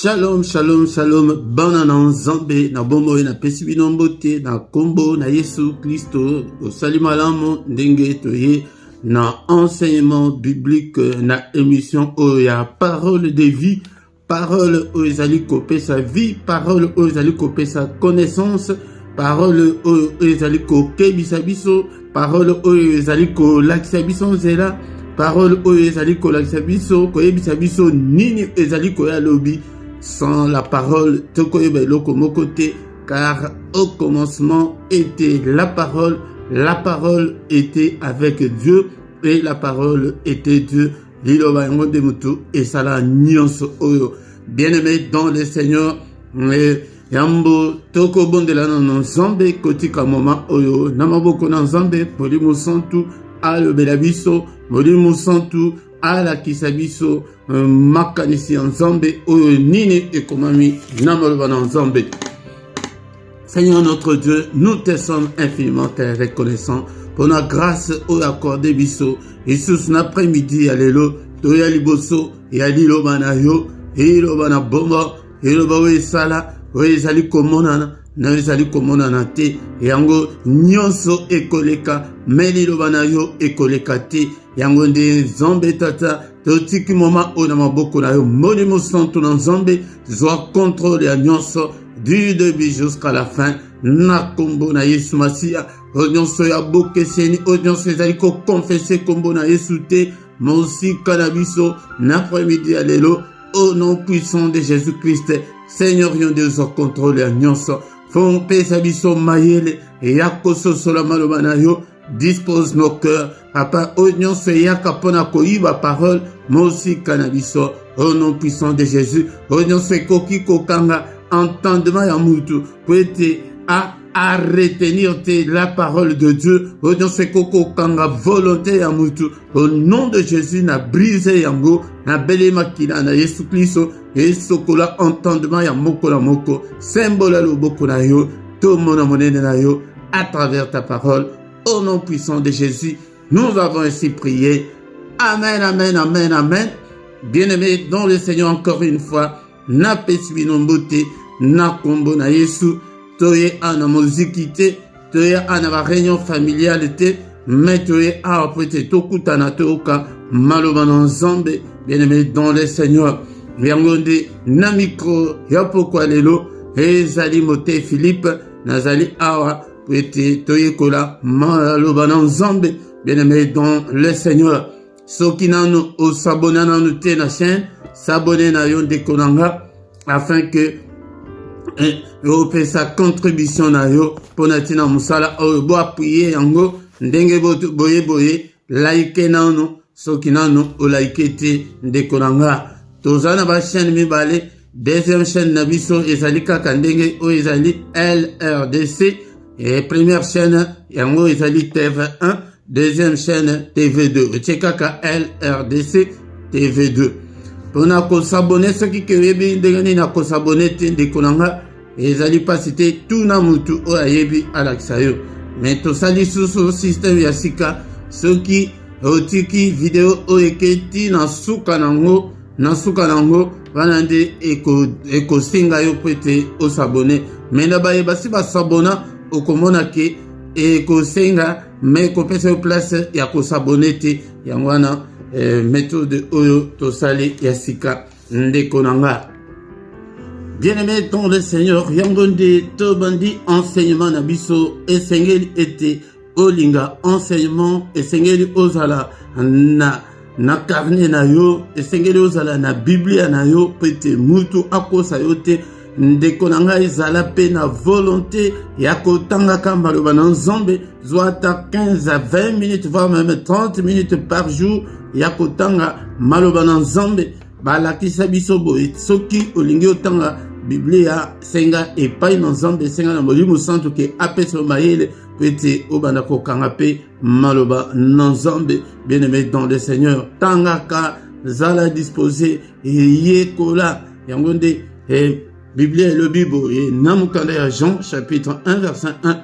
Shalom, shalom, shalom, banana nzambe, na bombo na pesi bino mbote, na kombo na Yesu Kristo, osali malamu ndenge toye, na enseignement biblique, na émission oya, parole de vie, parole oezali kope sa vie, parole oezali kope sa connaissance, parole oezali koke bisabiso, parole oezali ko lakisa biso nzela, parole oezali ko lakisa biso, koye bisabiso nini ezali koya lobi. Sans la parole, car au commencement était la parole était avec Dieu, et la parole était Dieu. Et ça la nuance oyo. Bien-aimé dans le Seigneur, Yambo toko bondela non zambe kotika mama oyo namaboko na zambe polimo santu alo belabiso molimo santu ala kisabiso makanisi nzambe oyo nini ekomami namaloba na nzambe. Seigneur notre Dieu, nous te sommes infiniment reconnaissants pour la grâce oyo accordé biso Jesus l'après-midi alelo toya liboso ya liloba na yo liloba na bomba liloba oyo esala oyo ezali komonana na ezali komonana te yango nyonso ekoleka me liloba na yo ekoleka te yango nde nzambe tata totiki moma oyo na maboko na yo molimo santo na nzambe zwa contrôle ya nyonso du début jusqu'à la fin na kombo na Yesu Masiya oyo nyonso ya bokeseni oyo nyonso ezali kokonfese kombo na Yesu te mosika na biso na après-midi ya lelo au nom puissant de Jésus-Christ Seigneur yonde zwa contrôle ya nyonso fon pesa biso mayele yakoso sola maloba na yo. Dispose nos cœurs, Papa, oignon se yaka pona koiba parole, mosi canabiso, au nom puissant de Jésus, oignon se koki kokanga, entendement ya mutu, poete à retenir la parole de Dieu, oignon se koko kanga, volonté ya mutu, au nom de Jésus, na brise yango, na bele makina, na Yesu Kristo, Yesu kola entendement ya moko la moko, symbole lo boko na yo, to mona monene na yo, à travers ta parole. Au nom puissant de Jésus, nous avons ainsi prié. Amen, amen, amen, amen. Bien-aimés dans le Seigneur, encore une fois, na pesi beauté, na kombo na Yesu, toye ana mozikite, toye ana ba réunion familiale te, mais toye a prete tokuta na toka maloba na nzambe. Bien-aimés dans le Seigneur, yangonde na micro ya pokwa lelo, ezali mote Philippe, nazali awa. Toyekola maloba na nzambe. Bien-aimé dans le Seigneur, soki nanu o s'abonner nanu te na chaîne, s'abonner na yo dekonanga afin que yo pe sa contribution na yo pona tina musala o bo appuyer yango ndenge boye like nanu soki nanu o like te dekonanga tozana ba chaîne mibale. Deuxième chaîne na biso ezali kaka ndenge o ezali LRDC. Et première chaîne, yango ezali TV1, deuxième chaîne TV2. Tchekaka LRDC TV2. Pona ko s'abonner ce qui kebi ndengani na ko s'abonner te ndekonanga ezali pasite tout na mutu o ayebi alaksayo. Mais to sali susu système ya sika soki otiki video o eketi na suka nango banande eko singa yo pete o s'abonner. Mais na ba yebasi ba s'abona okomona ke ekosenga me kopesa place ya kosabone te yangwana méthode oyo tosali ya sika ndeko nanga. Bien-aimé dans le Seigneur, yangonde tobandi enseignement na biso esengeli ete olinga enseignement esengeli ozala na carnet na yo esengeli ozala na biblia na yo pete mutu akosa yo te ndeko nanga ezala pe na volonté ya kotanga maloba na nzambe zwata 15 à 20 minutes voire même 30 minutes par jour ya kotanga maloba na nzambe balakisa biso boye soki olingi otanga biblia senga epai na nzambe senga na molimo santo ke apesa mayele pete obanda kokanga pe maloba na nzambe. Bien-aimé dans le Seigneur, tangaka zala disposé yekola yangonde Biblia et le Bible et Namukanda ya Jean chapitre 1 verset 1.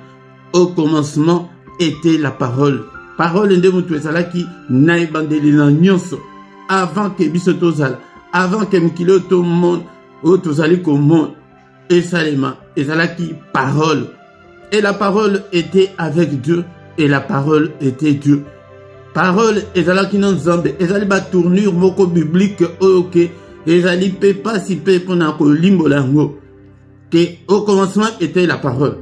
Au commencement était la parole. Parole nde mutu ezalaki na ebandeli na nyonso avant que biso tozala, avant que mokili to monde oyo tozali komona esalema ezalaki parole. Et la parole était avec Dieu et la parole était Dieu. Parole ezalaki na Nzambe, ezali ba tournure moko biblique oyo ke ezali pe participer pona kolimbola yango. Que au commencement était la parole.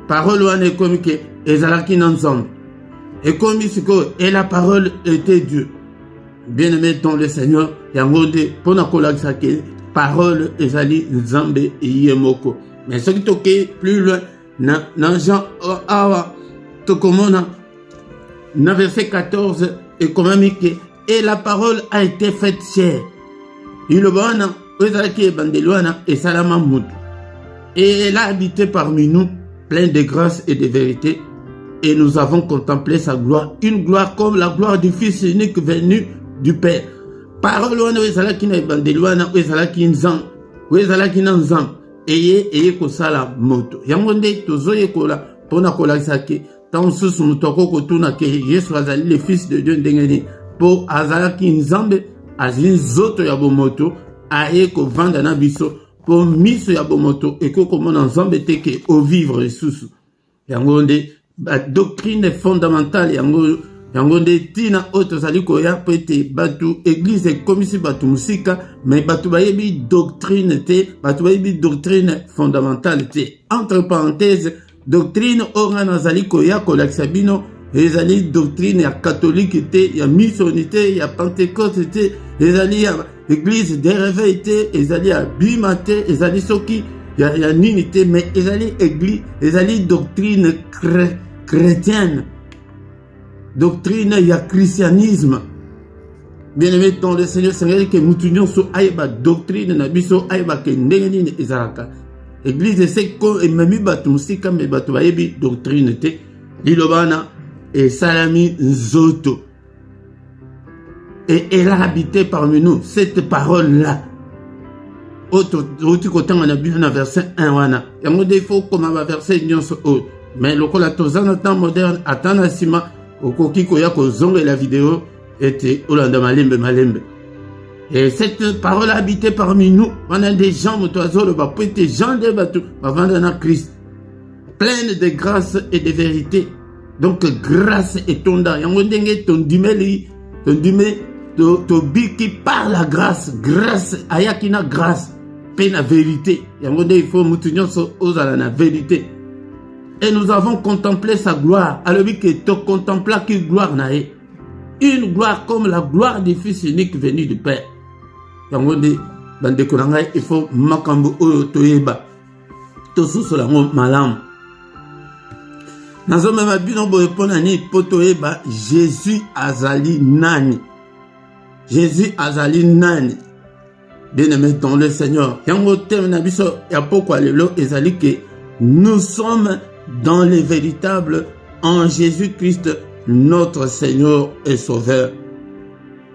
Parole wana ekomi ke ezalaki na Nzambe. Ekomi siko et la parole était Dieu. Bien-aimé dans le Seigneur, yango nde pona kolakisa ke parole ezali Nzambe yemoko. Mais ce qui toke plus loin dans Jean awa tokomona dans verset 14 et comment que et la parole a été faite chair. Il bana ezalaki bandelwana et salama mutu. Et elle a habité parmi nous, plein de grâce et de vérité. Et nous avons contemplé sa gloire, une gloire comme la gloire du Fils unique venu du Père. Parole wana ezalaki na bandelwana ezalaki nzam, ezalaki na nzam. Eye kosala moto. Yango nde tozoyekola pona kolakisa ke tant susu mutoko kotuna ke Yesu azali le Fils de Dieu ndengeni po azalaki nzambe azali nzoto ya bomoto aye kovanda na biso po miso ya bomoto ekokomona nzambe te ke ovivre susu. Yango nde ba doctrine fondamentale yango nde tina oyo tozali koya po ete batu église ekomisi batu musika mais batu bayebi doctrine te, batu bayebi doctrine fondamentale te. Entre parenthèses, doctrine oyo nga nazali koya kolakisa bino ezali doctrine ya catholique te, ya missionité, ya pentecôte te, ezali ya église des réveils te, ezali ya bima te, ezali soki ya nini te, mais ezali église, ezali doctrine chrétienne. Doctrine ya christianisme. Bien-aimé dans le Seigneur, c'est que mutunyon so aiba doctrine na biso aiba ke ndenge nini ezalaka. Église c'est ko ememi batu musika me batu bayebi doctrine te. Lilobana et salami nzoto. Et elle a habité parmi nous cette parole-là. Autre côté on a bien dans verset 1 wana. Yango defo comme va verset nyonso o. Mais le kola tozana temps moderne atana sima okoki koya kozonga la vidéo était olanda malembe. Et cette parole a habité parmi nous. On a des gens motoiseaux le bas des gens de bateau avant dans Christ pleine de grâce et de vérité. Donc grâce et tonda yango ndenge tondimeli to biki par la grâce ayakina grâce pe na vérité yango nde il faut mutunyo so ozala na vérité. Et nous avons contemplé sa gloire. Alors que tu contemples quelle gloire nae. Une gloire comme la gloire du Fils unique venu du Père. Il faut makambo oyo toyeba. Tosusu lango malam. Nazo mema bino boye pona ni potoyeba Jésus azali nani. Jésus azali nani. Bien-aimé dans le Seigneur. Yango teme na biso ya poko alelo ezali que nous sommes dans les véritables en Jésus-Christ, notre Seigneur et Sauveur.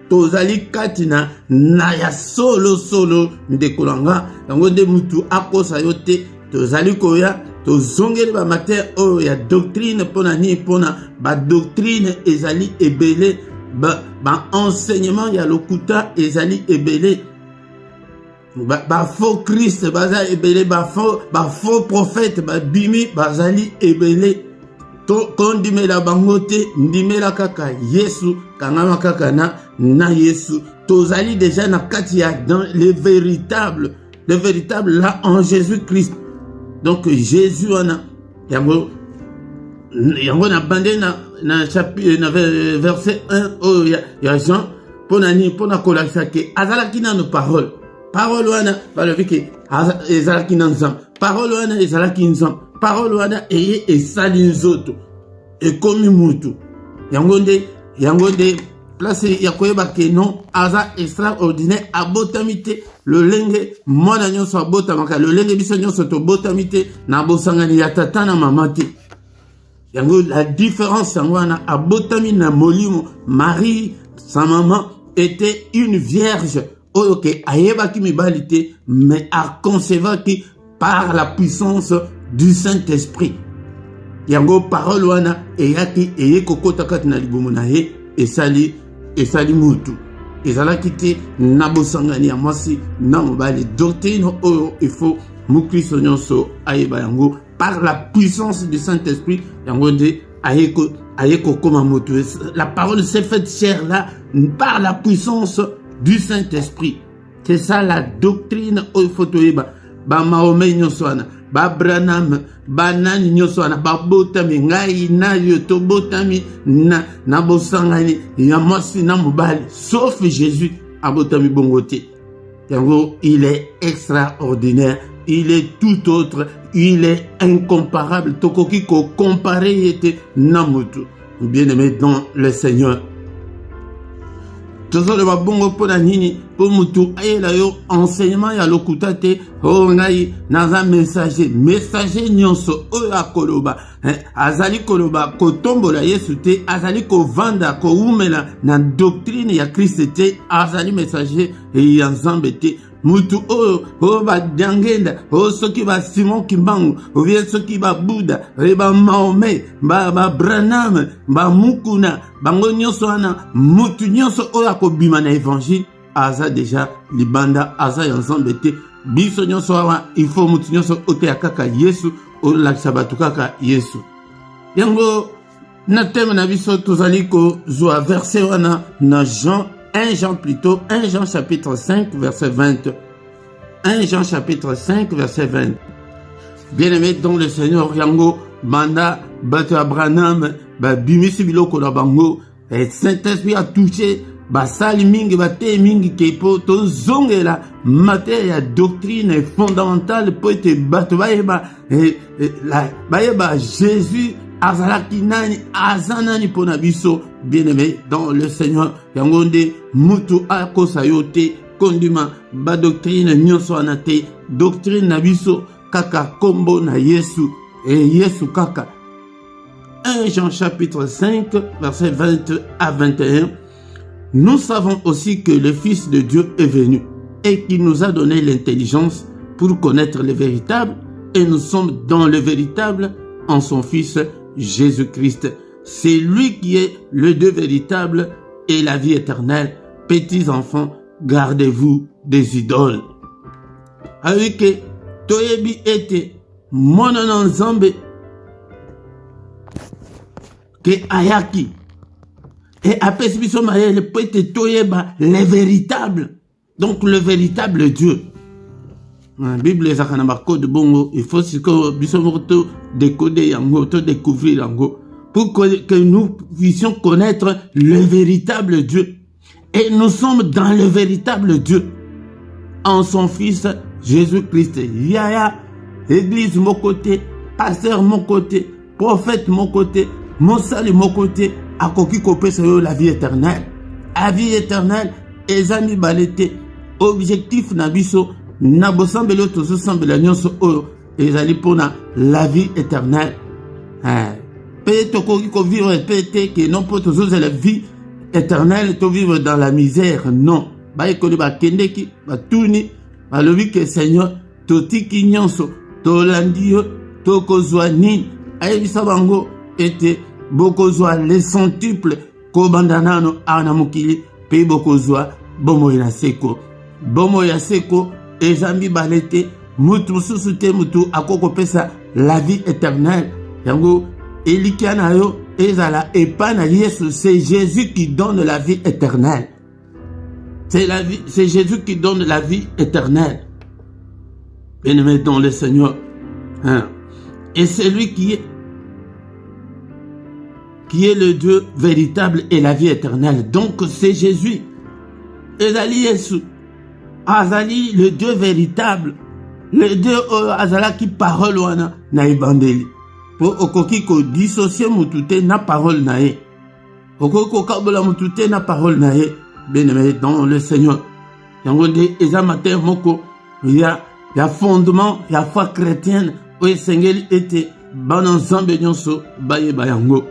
Tozali katina na ya solo ndekolanga yango de mutu akosa yote tozali koya tozongeli ba mater o ya doctrine pona ni pona ba doctrine ezali ebele ba enseignement ya lokuta ezali ebele. Ba faux Christ bazali ebele, ba faux prophète ba bimi bazali ebele. To kondimela bangote ndimela kaka Yesu kangama kaka na Yesu. Tozali déjà na kati ya dans le véritable là en Jésus-Christ. Donc Jésus wana yango na bande na chapitre na verset 1 oh ya Jean pona kolakisa ke azalaki na no parole. Parole wana balobi ke ezalaki na nzam. Parole wana ezalaki nzam. Parole wana eye esali nzoto ekomi mutu. Yango nde place ya koyeba ke non aza extraordinaire abotamite le lenge mwana nyonso abotamaka le lenge biso nyonso tobotamite na bosangani ya tata na mama te. Yango la différence yango wana abotami na molimo. Marie sa maman était une vierge. Ok, ayebaki mibalite, mais a concevaki par la puissance du Saint-Esprit. Yango parole wana eyaki eye kokota kati na libumu na ye esali mutu. ezalaki te na bosangani ya mwasi na mobali. Doctrine oyo il faut mukristo nyonso ayeba yango par la puissance du Saint-Esprit yango nde ayeko koma moto. La parole s'est faite chair là par la puissance du Saint-Esprit. C'est ça la doctrine oyo faut toyeba. Ba Mahomet nyonso wana, ba Branham, ba nani nyonso wana, ba botami ngai na yo to botami na bosangani ya mwasi na mobali, sauf Jésus abotami bongo te. Yango il est extraordinaire, il est tout autre, il est incomparable. Tokoki ko comparer était namutu. Bien-aimé dans le Seigneur. Toujours le bongo pona nini po mutu ayela yo enseignement ya lokuta te o ngai naza messager nyonso oyo akoloba azali koloba kotombola Yesu te, azali kovanda koumela na doctrine ya Christ te, azali messager ya Nzambe te. Mutu oyo ba Diangenda soki ba Simon Kimbangu ou bien soki ba Buddha ba Mahomet ba Branham ba Mukuna bango nyonso wana mutu nyonso oyo akobima na évangile aza déjà libanda aza ya Nzambe te. Biso nyonso wana il faut mutu nyonso oteya kaka Yesu olakisa bato kaka Yesu. Yango na teme na biso tozali kozwa verset wana na un Jean chapitre 5 verset 20. 1 Jean chapitre 5 verset 20. Bien-aimé dans le Seigneur, yango banda bato Abraham ba bimisi biloko na bango et Saint-Esprit a touché basali mingi bate mingi kepo to zongela matière ya doctrine fondamentale po ete bato bayeba Jésus azalaki nani azanani pona biso. Bien-aimé dans le Seigneur, yangonde mutu akosa yote kondima ba doctrine nyonso anate doctrine na biso kaka kombo na Yesu et Yesu kaka. 1 Jean chapitre 5 verset 20 à 21. Nous savons aussi que le Fils de Dieu est venu et qu'il nous a donné l'intelligence pour connaître le véritable, et nous sommes dans le véritable en son Fils Jésus-Christ. C'est lui qui est le Dieu véritable et la vie éternelle. Petits enfants, gardez-vous des idoles. Avec toyebi ete monana Nzambe ke ayaki et apesi biso mayele po ete toyeba le véritable. Donc le véritable Dieu. La Bible ezaka na bakode bongo, il faut que biso moko to décoder yango, to découvrir yango, pour que nous puissions connaître le véritable Dieu. Et nous sommes dans le véritable Dieu en son Fils Jésus-Christ. Yaya, Église mon côté, pasteur mon côté, prophète mon côté, mosali mon côté, akoki kopesa yo la vie éternelle. La vie éternelle, ezami balete, objectif na biso, na bosambelo tozo sambela nyonso oyo, ezali pona la vie éternelle. Peut-être qu'on vivre peut-être que non pour tous la vie éternelle, to vivre dans la misère, non. Ba ekoli ba kendeki ba tuni ba lobi que Seigneur totiki nyonso to landio to kozwa ni ayebisa bango ete bokozwa les centuples ko bandanano ana mokili pe bokozwa bomo ya seko. Bomo ya seko ezambi balete mutu susute mutu akoko pesa la vie éternelle. Yango Elikianayo ezala epana Yesu, c'est Jésus qui donne la vie éternelle. C'est Jésus qui donne la vie éternelle. Bien-aimé dans le Seigneur. Et c'est lui qui est le Dieu véritable et la vie éternelle. Donc c'est Jésus. Ezali Yesu. Azali le Dieu véritable. Le Dieu azala qui parole wana na ibandeli. Pour okoki ko dissocier mutute na parole na ye. Okoki ko kabola mutute na parole na ye. Bien-aimé dans le Seigneur. Yango de eza matin moko ya fondement ya foi chrétienne o esengeli ete bana Nzambe nyonso baye bayango.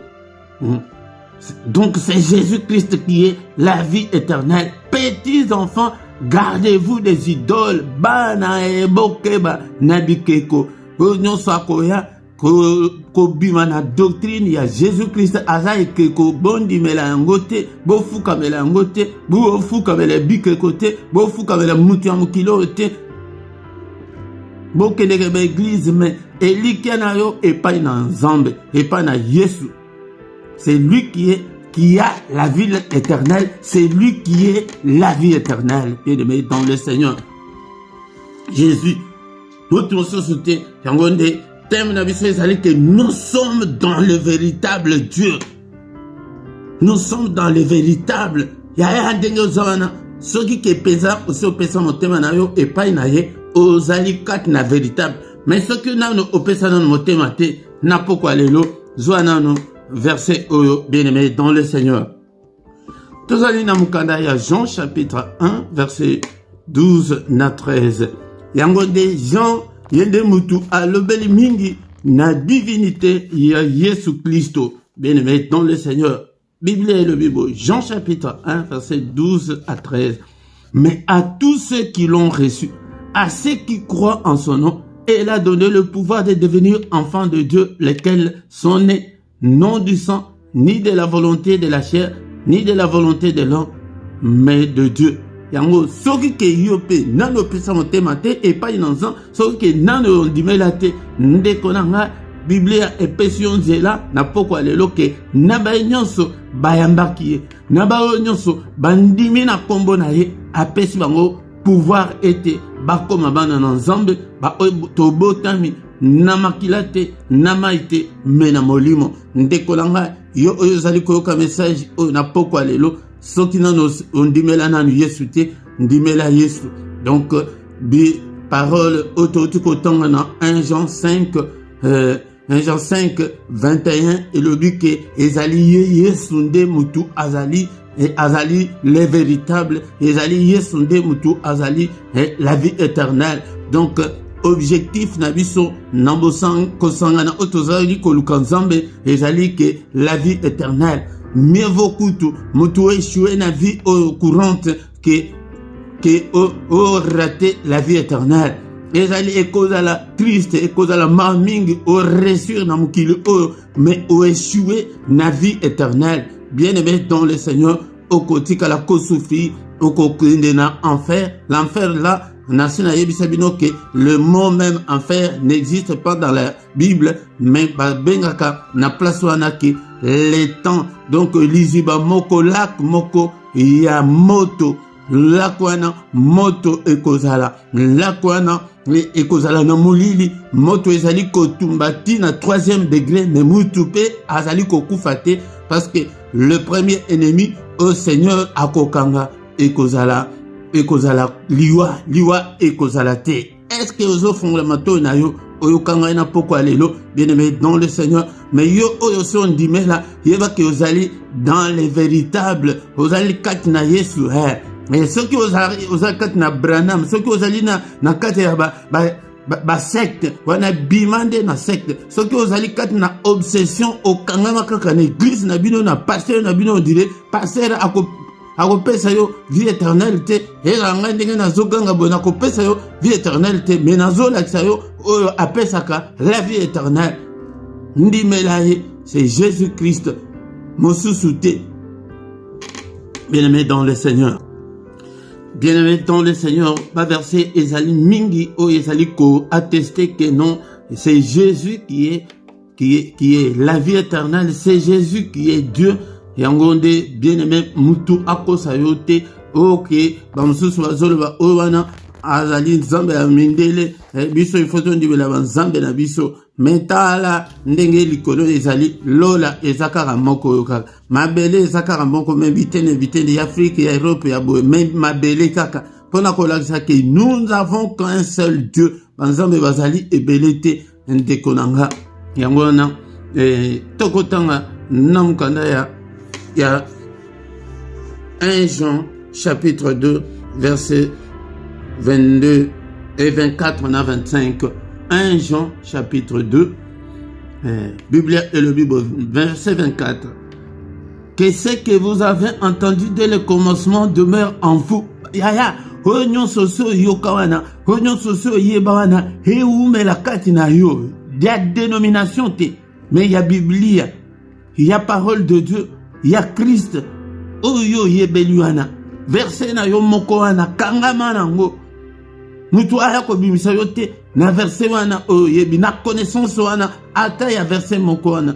Donc c'est Jésus-Christ qui est la vie éternelle. Petits enfants, gardez-vous des idoles. Bana ebokeba nabikeko. Nyonso akoya kobima na doctrine ya Jésus-Christ aza ekeko bondimela yango te, bofukamela yango te, bofukamela bikeko te, bofukamela mutu ya mokili oyo te, bokendeke ba église mais elikia na yo epai na Nzambe, epai na Yesu. C'est lui qui a la vie éternelle, c'est lui qui est la vie éternelle. Bien-aimé dans le Seigneur Jésus, nous sommes que nous sommes dans le véritable Dieu. Nous sommes dans le véritable. Il y a un dingue zona. Ce qui est pesant, aussi au pesant mon thème na yo et pas inaye aux alikat na véritable. Mais ce que nous au pesant dans mon thème n'a pas quoi lelo zona no verset oyo bien-aimé dans le Seigneur. Tous allez na mukanda ya Jean chapitre 1 verset 12 na 13. Yango de Jean yende mutu alobeli mingi na divinité ya Yesu Christo. Bien-aimé dans le Seigneur. Bible et le Bible. Jean chapitre 1 verset 12 à 13. Mais à tous ceux qui l'ont reçu, à ceux qui croient en son nom, il a donné le pouvoir de devenir enfants de Dieu, lesquels sont nés non du sang, ni de la volonté de la chair, ni de la volonté de l'homme, mais de Dieu. Yango soki ke yope nano pesa motema te epai na nzan soki ke nano ndimela te ndeko na nga Biblia epesi nzela na poko lelo ke na ba nyonso bayambaki ye na ba nyonso bandimi na kombo na ye apesi bango pouvoir ete bakoma bana na Nzambe ba tobotami na makila te na maite me na molimo ndeko na nga yo oyo zali koyoka message oyo na poko lelo soki nano ondimela nanu Yesu te ndimela Yesu. Donc parole autotiko tonga na 1 Jean 5 1 Jean 5 21 et le but que ezali Yesu nde mutu azali et azali les véritables ezali Yesu nde mutu azali la vie éternelle. Donc objectif na biso nambosan kosangana otozali koluka Nzambe ezali que la vie éternelle. Mieux vaut kutu mutu échoué na vie courante que rater la vie éternelle. Ezali ekoza la triste, ekoza la marmingi au réussir na mukili mais au échoué na vie éternelle. Bien-aimé dans le Seigneur, au kotika la kosoufi, au kokinde na enfer. L'enfer là, Nasina Yebisabino que le mot même enfer n'existe pas dans la Bible, mais bengaka na place wanaki les temps. Donc liziba moko lak moko ya moto lakwana moto ekozala lakwana ekozala na mulili moto ezali kotumbati na 3e degré mais mutupe azali kokufate parce que le premier ennemi au Seigneur akokanga ekozala liwa ekozala te. Est-ce que ozo fondamato na yo oyokanga na poko lelo bien-aimé dans le Seigneur mais yo oyo son dimela yeba que ozali dans les véritables ozali katina Yesu mais ceux qui ozali katina Branham ceux qui ozali na katina ba secte wana bimande na secte ceux qui ozali katina obsession okanga kaka na église na bino na pasteur na bino on dirait pasteur akopesa yo vie éternelle te elanga ndenge nazoganga bona akopesa yo vie éternelle te mais nazolakisa yo oyo apesaka la vie éternelle ndimela ye c'est Jésus-Christ mosusu te. Bien-aimé dans le Seigneur, bien-aimé dans le Seigneur, ba verset ezali mingi o ezali ko attester que non c'est Jésus qui est la vie éternelle, c'est Jésus qui est Dieu. Yangonde bien-aimé mutu akosa yote ok bamususu bazoloba owana azali Nzambe ya mindele biso ifoto ndibela banzambe na biso metala ndenge likolo ezali lola ezakara moko yoka mabele ezakara moko même bitene ya Afrique ya Europe ya boye même mabele kaka pona kolakisa que nous avons qu'un seul Dieu banzambe bazali ebelete ndekonanga yangona tokotanga namukanda il y a 1 Jean chapitre 2 verset 22 et 24 on a 25. 1 Jean chapitre 2 Bible et le Bible verset 24. Que ce que vous avez entendu dès le commencement demeure en vous. Yaya onyon soso yokawana onyon soso yebawana heumela kati na yo il y a dénomination, mais il y a Biblia, il y a parole de Dieu, il y a Christ. Oyo yebeluana. Verset na yo moko wana kangama nango. Mutu aya ko bimisa yo te na verset wana oyo yebi na connaissance wana ata ya verset moko wana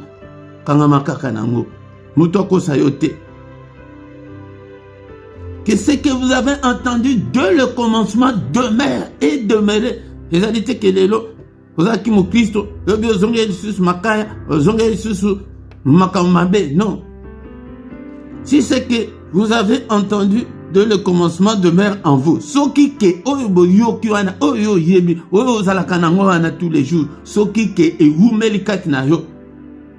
kangama kaka nango. Mutu akosa yo te. Que ce que vous avez entendu de le commencement demeure et demeurer. Les alités que les lots, vous avez qui mon Christ, vous avez sur Makaya, vous avez sur Makamabe. Non. Si c'est que vous avez entendu de le commencement demeure en vous. Soki ke oyo yoki wana oyo yebi oyo zalakanango wana tous les jours. Soki ke e umelikat na yo.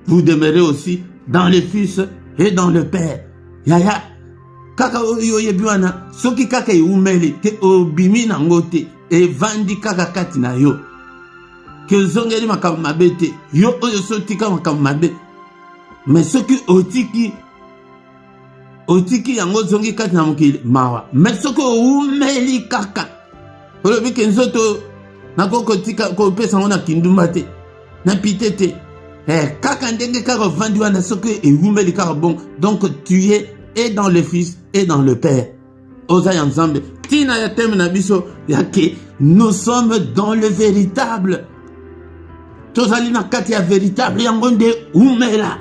Vous demeurez aussi dans le Fils et dans le Père. Yaya. Kaka oyo yebi wana soki kaka umeli te obimi nango te e vandi kaka kati na yo ke zongeli makamabe te yo oyo sotika makamabe mais soki otiki yango zongi kati na mokili mawa mais soki umeli kaka olobi ke nzoto nakoko tika kopesa ngo na kindumba te na pite te kaka ndenge kaka vandi wana soki umeli kaka bon donc tu es et dans le Fils et dans le Père. Osa ensemble. Tina ya teme na biso ya ke nous sommes dans le véritable. Tozali na kati ya véritable yango nde umela.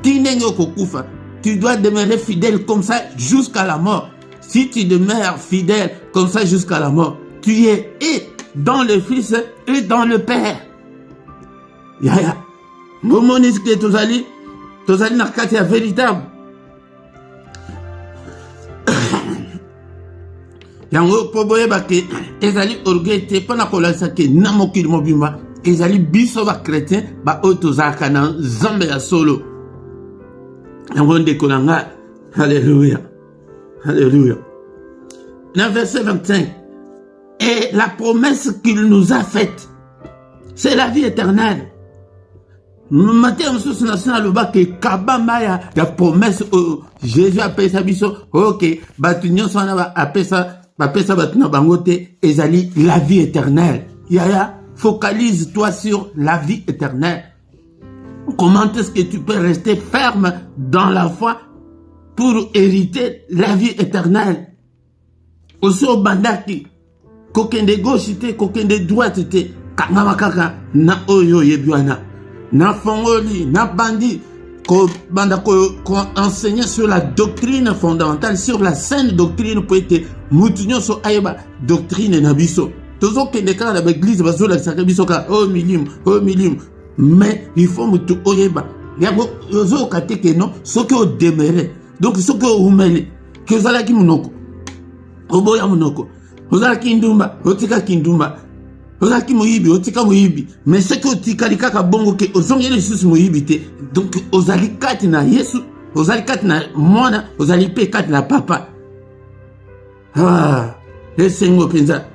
Tinenge kokufa. Tu dois demeurer fidèle comme ça jusqu'à la mort. Si tu demeures fidèle comme ça jusqu'à la mort, tu es et dans le Fils et dans le Père. Yaya. Momonis ke tozali na kati ya véritable. Yango poboye bake ezali orgueil te pona kolasa ke na mokili mobimba ezali biso ba chrétien ba otozaka na nzambe ya solo. Yango ndeko nanga. Alléluia. Alléluia. Dans verset 25. Et la promesse qu'il nous a faite, c'est la vie éternelle. Matthieu Moussous national ba ke kabamba ya promesse Jésus appelle sa biso OK batunyo sona ba apesa bapesa batuna bangote ezali la vie éternelle. Yaya, focalise-toi sur la vie éternelle. Comment est-ce que tu peux rester ferme dans la foi pour hériter la vie éternelle? Aussi au bandaki, kokende gauche te, kokende droite te, kangama kaka na oyo yebuana, na fongoli, na bandi, ko enseigner sur la doctrine fondamentale, sur la saine doctrine pour être mutunyo so ayeba doctrine na biso. Tozo kende kala na église bazo la saka biso ka oh milim, mais il faut mutu oyeba. Yabo yozo kate ke non, soki o demeurer. Donc soki o umele, ke zala ki munoko. Oboya munoko. Ozala ki ndumba, otika ki ndumba. Ozaki moyibi, otika moyibi. Mais ce que otika likaka bongo ke ozongeli susu moyibi te. Donc ozali kati na Yesu, ozali kati na mwana, ozali pe kati na papa. Ah, le Seigneur penza.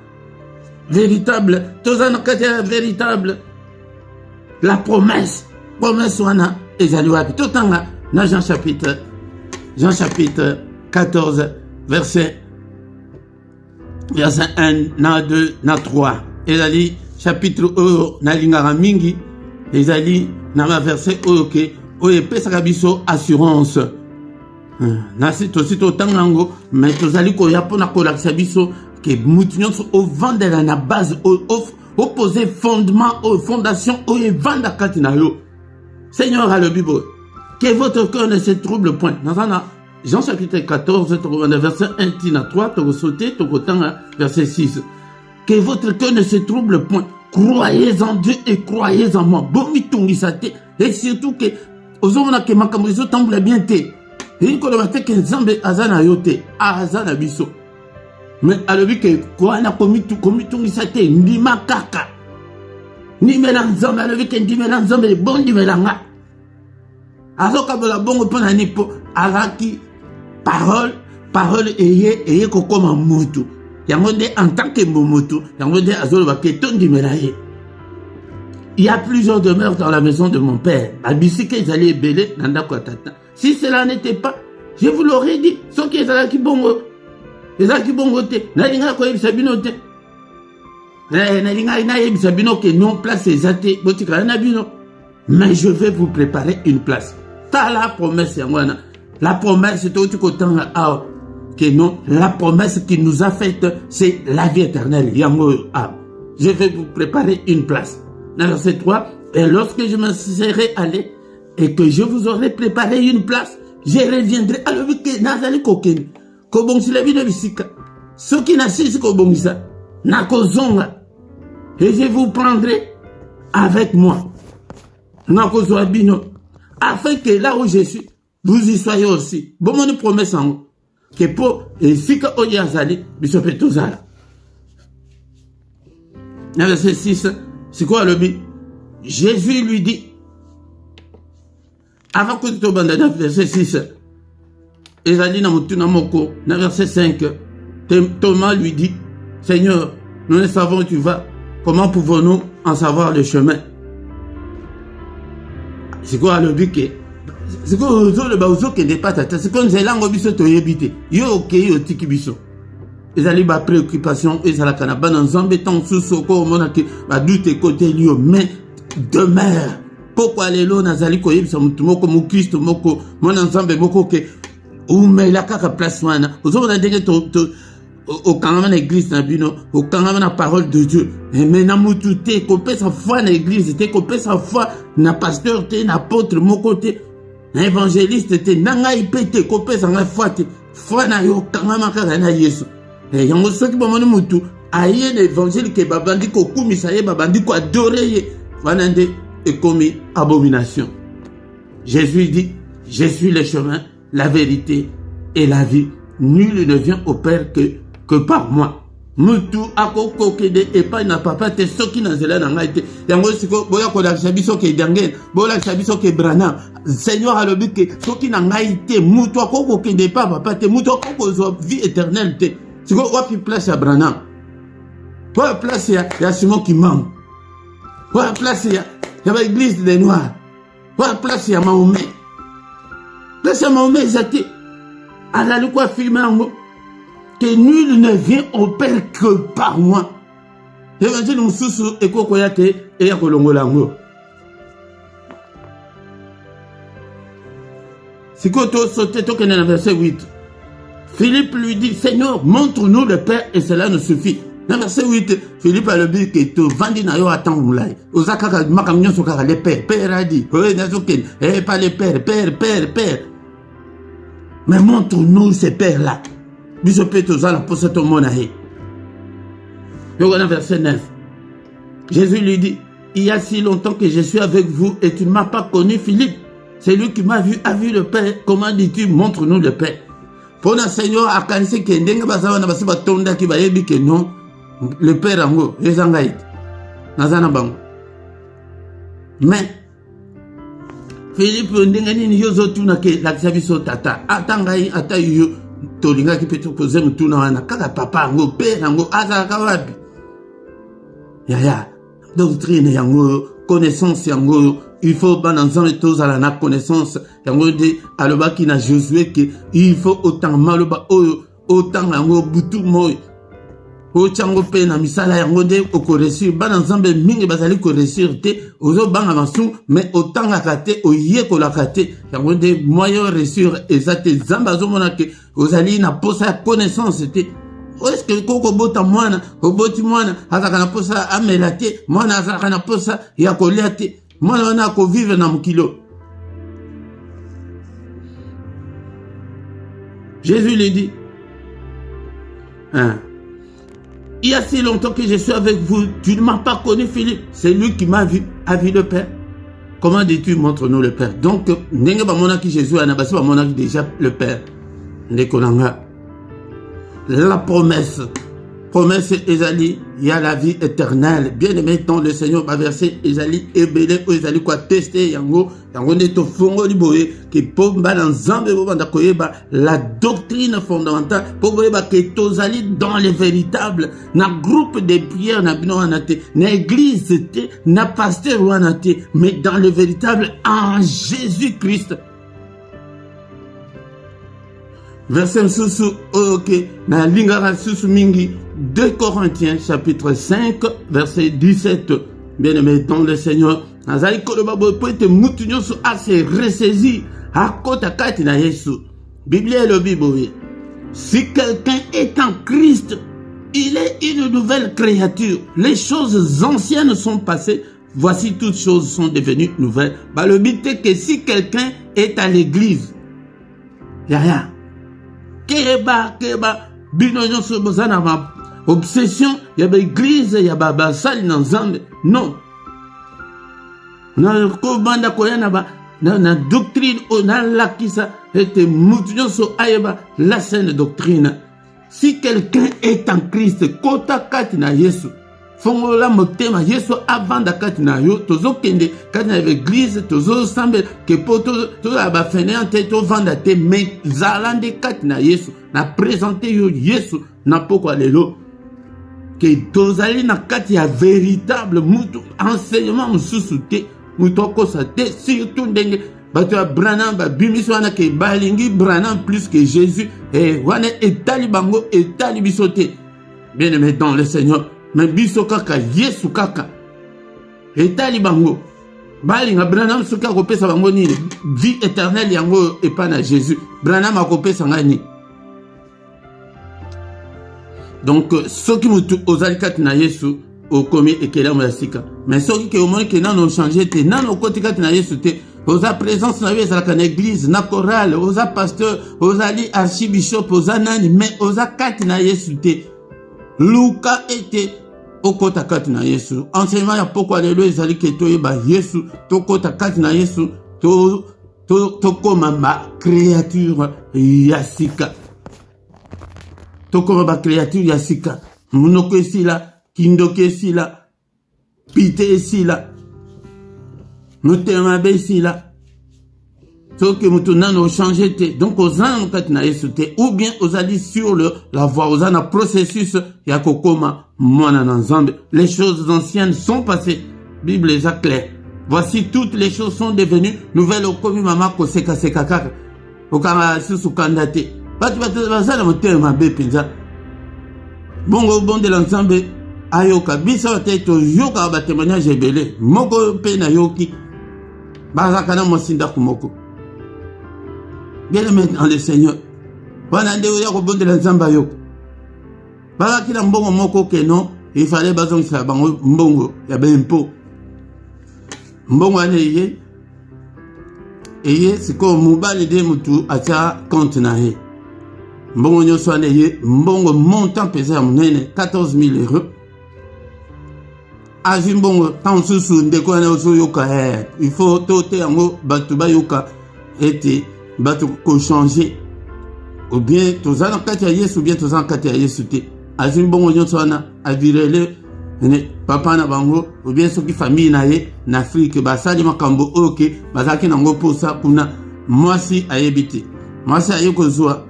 Véritable, tozana kati ya véritable. La promesse wana ezali wapi. Totanga na Jean chapitre 14 verset 1, na 2, na 3. Ezali chapitre oyo na lingara mingi ezali na ma verset oyo ke oyo pesaka biso assurance. Na sito tangango mais tozali koya pona kolakisa biso ke mutu nyonso ovandela na base opposé fondement aux fondations oyo vanda kati na yo. Seigneur a le Bible. Que votre cœur ne se trouble point. Dans Jean chapitre 14, verset 1 tina 3, tu sauter, tu verset 6. Que votre cœur ne se trouble point. Croyez en Dieu et croyez en moi. Et surtout que, aux hommes qui m'ont tamboula bien te. Et qu'on a fait qu'un zambe azana yote, azana biso. Mais à l'objet que, quoi n'a commis tout lisate, ni ma kaka. Ni mélanzambe, à l'objet que, ni mélanzambe, bon di mélanga. Azoka bola bongo pona nipo, alaki, parole eye kokoma mutu. Yango nde en tant que momotu, yango nde azolo baketon di melaye. Il y a plusieurs demeures dans la maison de mon père. Abisike ezali ebele nanda kwa tata. Si cela n'était pas, je vous l'aurais dit, soki ezalaki bongo te, nalinga ko yebisa bino te. Mais je vais vous préparer une place. T'as la promesse, la promesse, c'est tout autant que non, la promesse qu'il nous a faite, c'est la vie éternelle. Je vais vous préparer une place. Verset 3, et lorsque je me serai allé et que je vous aurai préparé une place, je reviendrai. Alors, nazali kokeni, kobongsi la vie de bisika. Ceux qui n'assistent kobongisa, nakozonga, et je vous prendrai avec moi. Nakozwa bino, afin que là où je suis, vous y soyez aussi. Bon, mon promesse en haut. Que pour et sika oyazali, bisope tozala. Verset 6, c'est quoi le but? Jésus lui dit, avant que tu te bandes, verset 6, ezali na mutuna moko, verset 5, Thomas lui dit, Seigneur, nous ne savons où tu vas, comment pouvons-nous en savoir le chemin? C'est quoi le but? C'est quoi le baozo qui n'est pas tata? C'est comme Zélango biso to yebite. Yo ok yo tiki biso. Ezali ba préoccupation ezala kana ba nzambe tant sous ko mona ke ba doute côté lio mais demeure. Pourquoi les lots nazali ko yebisa mutu moko mu Kristo moko mona nzambe moko ke ou mais la kaka place wana. Ozo na ndenge to au kangama na église na bino, au kangama na parole de Dieu. Mais na mutu te ko pesa foi na église te ko pesa foi na pasteur te na apôtre moko te. Évangéliste te nanga ipete kopesa nga fwate fwana yo kangama kaka na Yesu yango soki bomoni mutu aye na évangile ke babandi ko kumisa ye babandi ko adorer ye fwana nde ekomi abomination. Jésus dit, je suis le chemin, la vérité et la vie. Nul ne vient au Père que par moi. Mutu akoko kede epa na papa te soki na zela na ngai te yango siko boya ko la chabiso ke dangel boya chabiso ke brana Seigneur a le but que soki na ngai te mutu akoko kede epa papa te mutu akoko zo vie éternelle te siko wapi place ya brana wa place ya Simon qui manque wa place ya ba église des noirs wa place ya Mahomet place ya Mahomet zati ala le quoi filmer ngo que nul ne vient au Père que par moi. Évangile mususu ekoko yate eya kolongola ngo. Sikoto sauté to kena verset 8. Philippe lui dit, Seigneur, montre-nous le Père et cela nous suffit. Dans verset 8, Philippe a le but que tu vandi na yo attend moulay. Ozaka makamnyo sokaka le Père. Père a dit, oui, nazoken, pas le Père, Père. Mais montre-nous ce Père là. Verset 9. Jésus lui dit, il y a si longtemps que je suis avec vous et tu ne m'as pas connu, Philippe. C'est lui qui m'a vu, a vu le Père. Comment dis-tu, montre-nous le Père? Pour le Seigneur, à Kansi, que non, le Père Ango, les Angaït, Nazanabango. Mais, Philippe, ndengani yozo tunake, la saviso tata, atangai, atayu. Tolinga qui peut te poser mutuna wana kaka papa ngo père ngo azaka wapi ya doctrine yango connaissance yango il faut bananzan et tous à la connaissance yango de alobaki na Josué que il faut autant maloba autant yango butu moy ochango pe na misala yango de okoresir bananzambe mingi bazali koresir te ozo banga masu mais autant akate oye ko lakate yango de moyen resir ezate zamba zo monake ozali na posa connaissance te est-ce que koko bota mwana oboti mwana azaka na posa amelate mwana azaka na posa ya koliate mwana wana ko vivre na mukilo. Jésus lui dit il y a si longtemps que je suis avec vous, tu ne m'as pas connu, Philippe. C'est lui qui m'a vu, a vu le Père. Comment dis-tu, montre-nous le Père? Donc, n'est pas mon qui Jésus, c'est pas mon déjà le Père. La promesse Ezali, il y a la vie éternelle. Bien aimé, dans le Seigneur va verser Ezali, Ebele, Ezali, quoi tester, Yango neto fongo liboye, qui pomba dans Zambe, la doctrine fondamentale, pour que tozali dans les véritables, na groupe de prières, na bino anate, na église, na pasteur anate, mais dans le véritable en Jésus-Christ. verset susu ok na lingara susu mingi 2 Corinthiens chapitre 5 verset 17. Bien-aimé dans le Seigneur, nazali koloba boye po ete mutu nyonso ase ressaisi akota kati na Yesu. Bible elobi boye, si quelqu'un est en Christ, il est une nouvelle créature. Les choses anciennes sont passées, voici toutes choses sont devenues nouvelles. Bah, le but est que si quelqu'un est à l'église, yaya, keba, bino nyonso bozana ma obsession, yaba église, yaba basali na nzambe. Non. Na ko banda koyana ba na doctrine ona lakisa ete mutu nyonso ayeba la saine doctrine. Si quelqu'un est en Christ, kota kati na Yesu, fongola motema Yesu avanda kati na yo, tozo kende kati na l'église, tozo sambe ke poto to aba fenente to vanda te mais zalande kati na Yesu, na présenter yo Yesu na poko lelo ke tozali na kati ya véritable mutu enseignement mususu te mutu kosa te surtout ndenge bato ya Branham babimisi wana ke balingi Branham plus que Jésus et wana etali bango etali biso te. Bien-aimé dans le Seigneur, mais biso kaka Yesu kaka etali bango balinga Branham soka kopesa bango nini vie éternelle yango epa na Jésus. Branham akopesa ngani. Donc ceux qui mutu ozali kati na Yesu okomi ekelamu ya sika, mais ceux qui omoni ke nano changer te nano koti kati na Yesu te, oza présence na yo ezalaka na église na chorale, oza pasteur, ozali archibishop, oza nani, mais oza kati na Yesu te. Luka ete okota kati na Yesu. Enseignement ya pokwa lelo ezali ke toyeba Yesu, tokota kati na Yesu, tokoma ba créature ya sika. Tokoma ba créature ya sika. Munoko esila, kindoke esila, pite esila, mutema besila. So que mutu nano changer te. Donc ozana kati na Yesu te, ou bien ozali sur la voie, ozana processus ya kokoma mwana na Nzambe. Les choses anciennes sont passées. Bible est claire. Voici toutes les choses sont devenues nouvelles. Okomi mama koseka seka kaka. Okama susu kandate. Batu bazala mutema be penza. Bongo bonde la Nzambe ayoka biso te to yoka ba témoignage ebele. Moko pe na yoki. Bazaka na mosinda kumoko. Bien-aimé dans le Seigneur, wana nde oya kobonde la Nzamba yo bazaki na mbongo moko ke non, il fallait bazongisa bango mbongo ya bempo mbongo ane eye siko mobali de mutu atia compte na ye mbongo nyonso ane ye mbongo montant pesé ya munene 14 000 euros azi mbongo tant susu ndeko ane ozo yoka il faut tote yango batu bayoka ete bato ko changer ou bien tozana kati ya Yesu, ou bien tozana kati ya Yesu te. Azim bongo nyonso wana avirele papa na bango, ou bien soki famille na ye na Afrique basali makambo oke bazaki nango posa kuna mwasi ayebite. Mwasi ayekozwa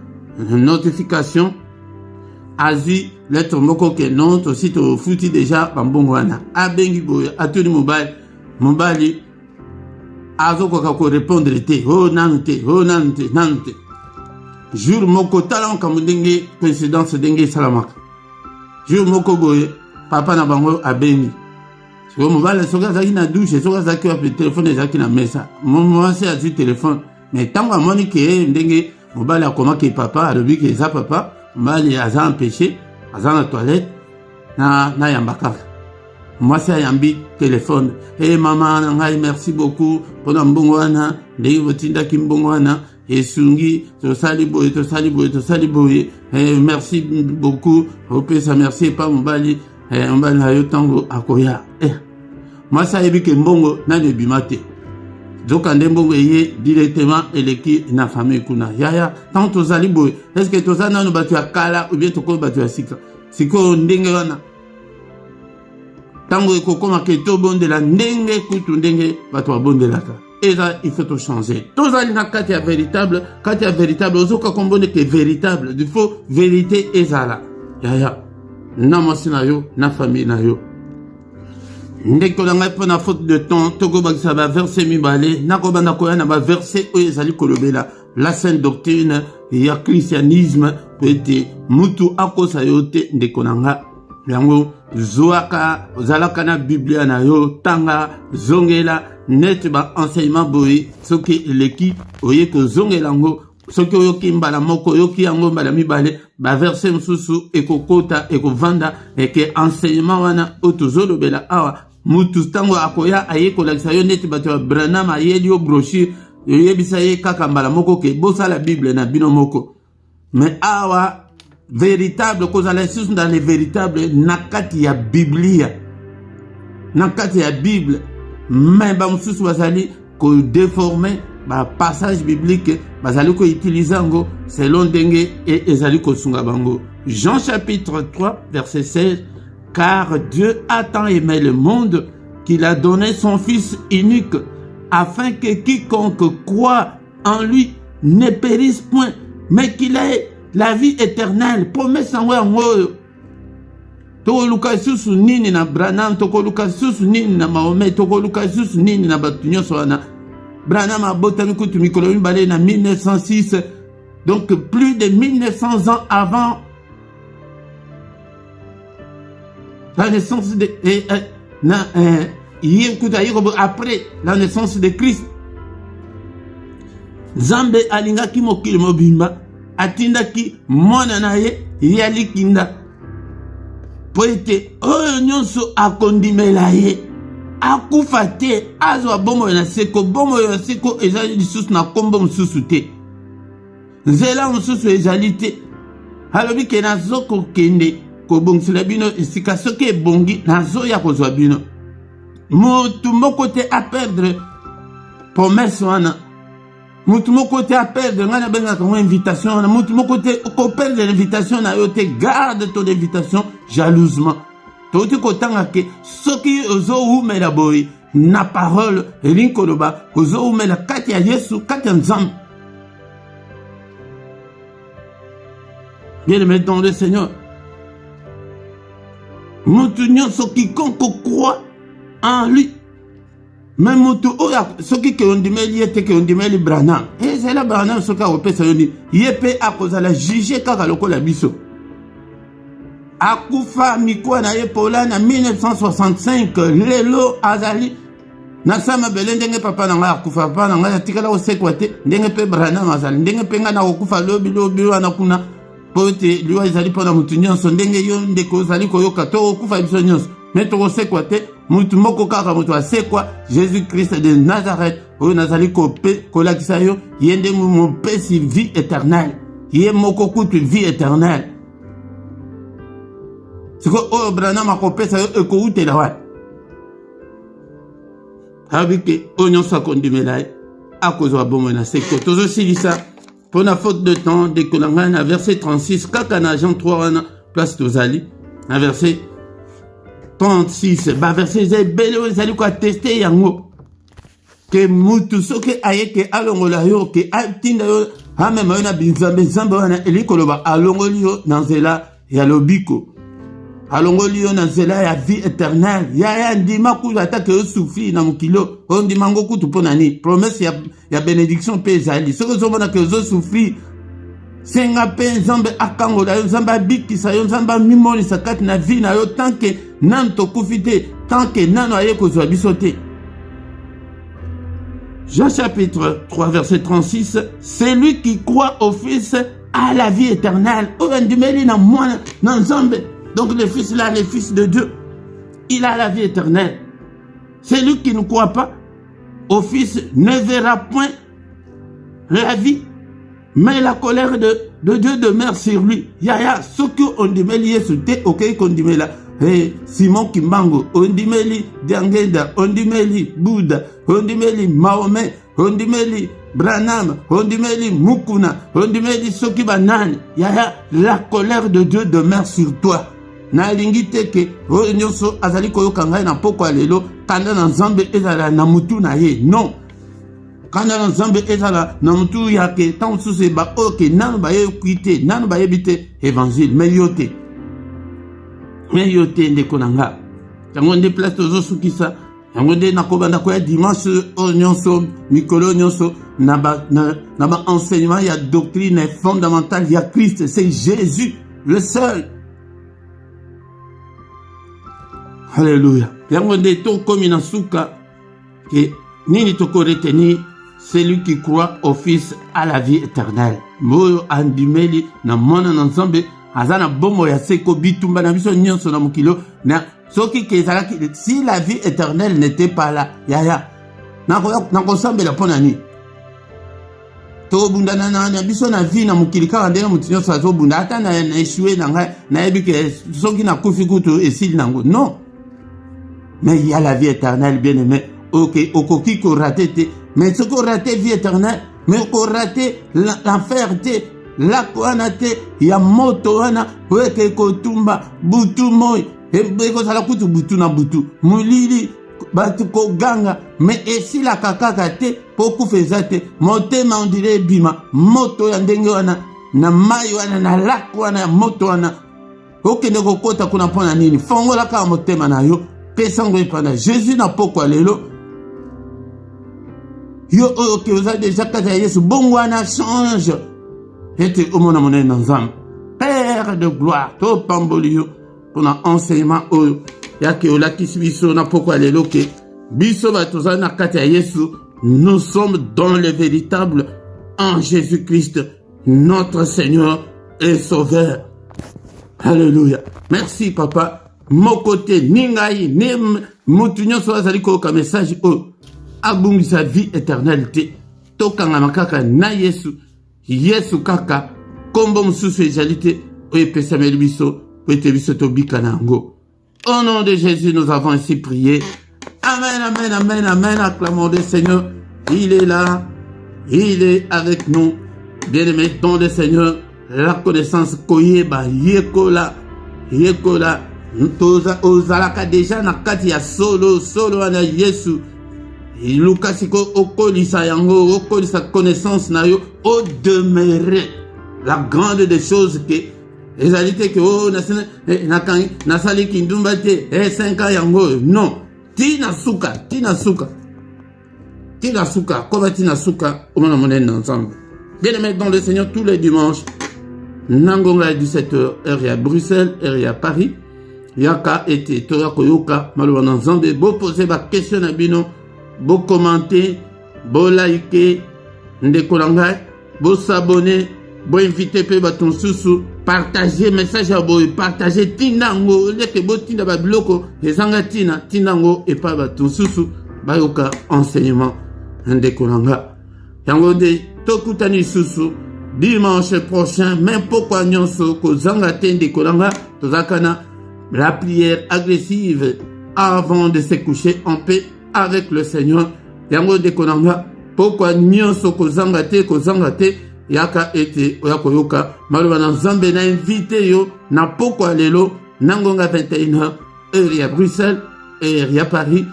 notification azi lettre moko ke non to sito futi déjà bambongo wana abengi boya atuni mobali azoko kako répondre te oh nante jour moko talon comme ndenge présidence ndenge salamaka jour moko boye papa na bango abengi so mobile soka zaki na douche soka zaki pe téléphone zaki na mesa moi c'est azui téléphone mais tango amoni ke ndenge mobile akoma ke papa alobi ke za papa mobile aza empêché aza na toilette na yambaka. Moi, c'est un bit téléphone. Hey, maman, merci beaucoup pour la mbongwana. Ndei botinda kimbongwana. Et sungi, to saliboye. Merci beaucoup. Opé, ça merci pas mbali. Mbali na yo tango akoya. Moi, ça yebi ke mbongo na ne bimate. Zoka ndembongo eye directement eleki na famille kuna. Yaya, tant to saliboye. Est-ce que to za nanu batu ya kala ou bien to ko batu ya sika? Siko ndenge wana. Tango ekokoma ke to bondela ndenge kutu ndenge bato bondelaka. Et ça, il faut tout changer. Tous les gens qui sont véritable, ozoka kombone ke véritable, il faut vérité ezala. Yaya, na mwasi na yo, na famille na yo. Ndeko na ngai pona faute de temps, toko bakisa ba verset mibale, na ko banda koya na ba verset o ezali kolobela. la sainte doctrine ya christianisme pete mutu akosa yote ndekonanga yango zoaka zalaka na biblia na yo tanga zongela net ba enseignement boye soki leki oye ko zongela ngo soki oyoki mbala moko yoki yango mbala mibale ba verset msusu ekokota ekovanda eke enseignement wana otozolobela awa mutu tango akoya aye kolakisa yo neti bato ya Branham ayeli yo brochure yoyebisa ye kaka mbala moko ke bosala Bible na bino moko mais awa véritable kozala lisusu dans les véritables nakati ya Biblia nakati ya Bible mais ba mususu bazali ko déformer ba passage biblique bazali ko utiliser ngo selon ndenge et ezali ko sunga bango. Jean chapitre 3 verset 16. Car Dieu a tant aimé le monde qu'il a donné son Fils unique, afin que quiconque croit en lui ne périsse point, mais qu'il ait la vie éternelle. Promesse en ngoyo. Toko luka susu nini na Branham, toko luka susu nini na Mahomet, toko luka susu nini na batunyo soana. Branham a botami kutu mikolo mbale na 1906, donc plus de 1900 ans avant la naissance de après la naissance de Christ. Zambe alingaki mokili mobimba atindaki mwana naye yalikinda po ete oyo nyonso akondimela ye akufa te azwa bomoi na seko. Bomoi na seko ezali lisusu na kombo mosusu te, nzela mosusu ezali te. Alobi ke nazokokende kobongisela bino esika soki ebongi nazoya kozwa bino. Mutu moko te a perdre promesse wana, mutu moko te a perdre nga na bengaka ngo invitation wana, mutu moko te ko perdre l'invitation na yo te. Garde ton invitation jalousement. Toti kotanga ke soki ozoumela boye na parole elinkoloba ozoumela kati ya Yesu, kati ya Nzambe. Bien-aimé dans le Seigneur, mutu nyonso quiconque croit en lui, même mutu oya soki ke ondimeli ete ke ondimeli Branham ezela Branham soki akopesa yoni yepe akozala juge kaka lokola biso. Akufa mikwa na ye pola na 1965 lelo azali na sama bele ndenge papa na nga akufa papa na nga atikala osekwa te ndenge pe Branham azali ndenge pe nga na kokufa lobi wana kuna pote liwa ezali pona mutu nyonso ndenge yo ndeko ozali koyoka to okufa biso nyonso mais tokosekwa te. Mutu moko kaka mutu asekwa Jésus Christ de Nazareth oyo nazali kolakisa yo ye nde mopesi vie éternelle, ye moko kutu vie éternelle. Siko oyo Branham akopesa yo ekoutela wana abike oyo nyonso akondimela ye akozwa bomoi na seko. Tozosilisa pour la faute de temps dekolanga na verset 36 kaka na Jean 3 wana place tozali na verset 36 ba verset ebele oyo ezali koateste yango ke mutu soki ayeke alongola yo ke atinda yo amema yo na binzambe wana elikoloba alongoli yo na nzela ya lobiko, alongoli yo na nzela ya vie éternelle. Ya ndima kutu atake yo souffrir na mokilo ondima ngo kutu mpo nani promesse ya bénédiction mpe ezali. Soki ozomona ke ozosouffrir senga mpe Nzambe akangola yo, Nzambe abikisa yo, Nzambe amimonisa kati na vie na yo tanke nanu tokufi te, tanke nanu aye kozwa biso te. Jean chapitre 3 verset 36. Celui qui croit au Fils a la vie éternelle. Oyandimeli na mwana na Nzambe. Donc le Fils là, le Fils de Dieu, il a la vie éternelle. Celui qui ne croit pas au Fils ne verra point la vie, mais la colère de Dieu demeure sur lui. Yaya, ce que on dit, Yesu te, ok, qu'on dit là. Simon Kimbango, on dit Diangeda, on dit Bouddha, on dit Mahomet, on dit Branham, on dit Mukuna, on dit Soki Banane. Yaya, la colère de Dieu demeure sur toi. Na lingite ke oyo nyonso azali koyoka ngai na poko lelo kanda na Nzambe ezala na mutu na ye. Non, kanda na Nzambe ezala na mutu yake tant suse ba oke nanu ba ye kuite nanu ba yebite évangile mais yote ndeko nanga tango nde place tozo sukisa yango nde nakobanda koya dimanche oyo nyonso mikolo nyonso na ba enseignement ya doctrine fondamentale ya Christ. C'est Jésus le seul. Alléluia. Yango nde tokomi na suka ke nini toko retenir celui qui croit au Fils à la vie éternelle. Moyo andimeli na mona na Nzambe azana bombo ya seko bitumba na biso nyonso na mokilo na soki kezalaki si la vie éternelle n'était pas là yaya nakosambela pona ni to bunda na biso na vie na mokili kaka ndenge mutu nyonso azobunda ata na échoué na ngai nayebi ke soki nakufi kutu esili nango non. Mais il y a la vie éternelle, bien aimé. Ok, okoki ko raté te, mais ce qu'on raté vie éternelle, mais qu'on raté l'enfer te, la koana te, ya moto wana, weke kotumba, butu moi, ebeko sala kutu butu na butu, mulili, batu ko ganga, mais esi la kakaka te, poku feza te, motema ondire bima, moto ya ndenge wana, na mai wana, na lak wana, moto wana, ok ne kokota kuna pona nini, fongola ka motema na yo, pesango ipanda, Jésus n'a pas quoi lelo, yo ok vous avez déjà kata Yesu bongwana change ete omona mona nzambe Père de gloire to pambolio pour un enseignement oyo yake olakisi biso na pokwa lelo ke biso batoza na kata Yesu nous sommes dans le véritable en Jésus-Christ notre Seigneur et Sauveur. Alléluia. Merci papa. Mon côté ningai ni mutu nyonso azali koyoka message oyo abungisa vie éternelle te tokanga makaka na Yesu kaka kombo mususu ezali te oyo epesameli biso po ete biso tobika na yango. Au nom de Jésus nous avons ainsi prié. Amen, amen, amen, amen. Acclamons le Seigneur. Il est là, il est avec nous. Bien-aimé dans le Seigneur, la connaissance koyeba yekola ozalaka déjà na kati ya solo na Yesu. Luka siko okolisa yango, okolisa connaissance na yo, o demeurer la grande des choses que ezalité que oh na sali kindumba te 5 ans yango non tina suka comme tina suka on monene ensemble. Bien-aimés dans le Seigneur, tous les dimanches nangonga à 17h heure à Bruxelles, heure à Paris. Yaka ete toya koyoka maloba na Nzambe bo poser ba question na bino bo commenter bo liker ndeko na ngai bo s'abonner bo inviter pe baton susu partager message ya bo partager tinango leke bo tinda ba biloko ezanga tinango e pa baton susu bayoka enseignement ndeko na ngai yango de tokutani susu dimanche prochain même pourquoi nyonso ko zanga te ndeko na ngai tozakana la prière agressive avant de se coucher en paix avec le Seigneur. Yango de konanga pourquoi nyonso kozanga te yaka ete oyako yoka maloba na Nzambe na invité yo na pourquoi lelo nangonga 21h heure à Bruxelles heure à Paris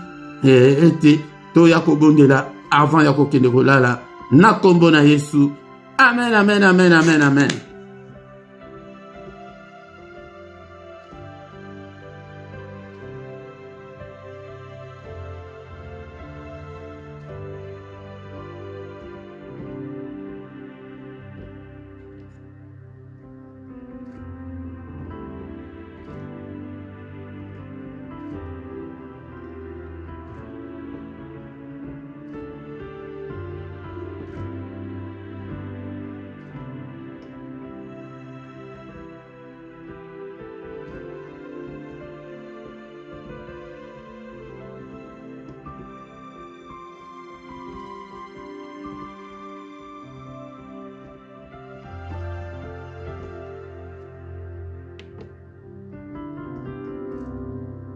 ete to yako bondela avant yako kende kolala na kombo na Yesu. Amen, amen, amen, amen, amen.